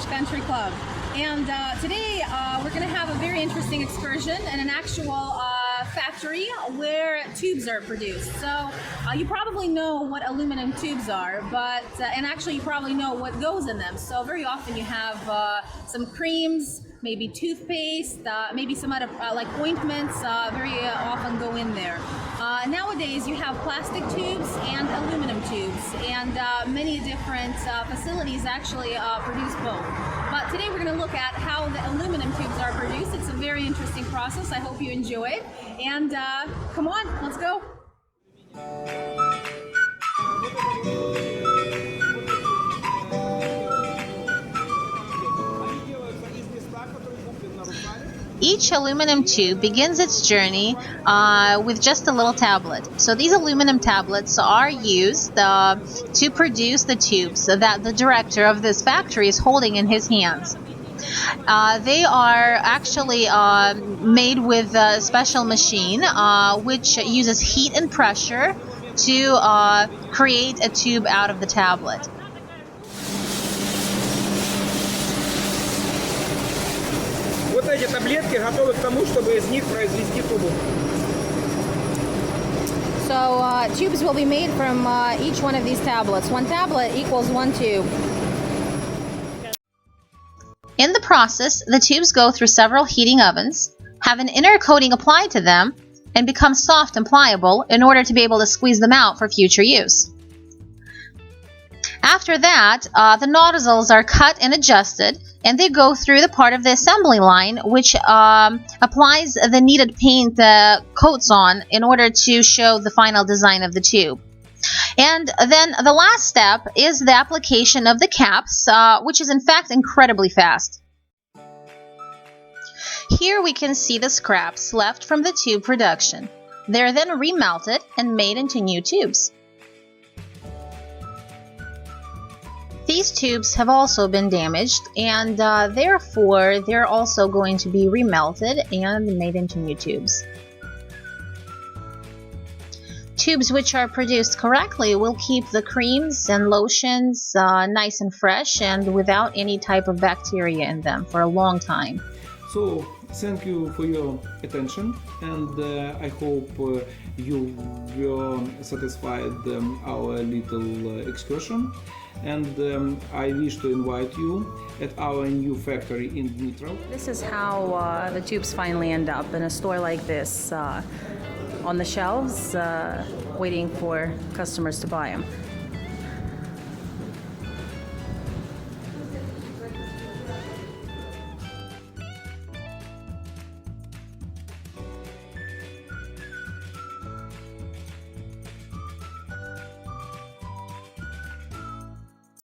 Country Club. And today we're going to have a very interesting excursion in an actual factory where tubes are produced. So you probably know what aluminum tubes are, but and actually you probably know what goes in them. So very often you have some creams, maybe toothpaste, maybe some other like ointments very often go in there. Nowadays you have plastic tubes and aluminum tubes, and many different facilities actually produce both. But today we're going to look at how the aluminum tubes are produced. It's a very interesting process. I hope you enjoy it. And come on, let's go. Each aluminum tube begins its journey with just a little tablet. So these aluminum tablets are used to produce the tubes that the director of this factory is holding in his hands. They are actually made with a special machine which uses heat and pressure to create a tube out of the tablet. Вот эти таблетки готовы к тому, чтобы из них произвести трубу. So tubes will be made from each one of these tablets. One tablet equals one tube. In the process, the tubes go through several heating ovens, have an inner coating applied to them, and become soft and pliable in order to be able to squeeze them out for future use. After that, the nozzles are cut and adjusted, and they go through the part of the assembly line which applies the needed paint coats on in order to show the final design of the tube. And then the last step is the application of the caps, which is in fact incredibly fast. Here we can see the scraps left from the tube production. They're then remelted and made into new tubes. These tubes have also been damaged, and therefore they're also going to be remelted and made into new tubes. Tubes which are produced correctly will keep the creams and lotions nice and fresh and without any type of bacteria in them for a long time. So, thank you for your attention, and I hope you were satisfied our little excursion. And I wish to invite you at our new factory in Dnipro. This is how the tubes finally end up in a store like this, on the shelves, waiting for customers to buy them.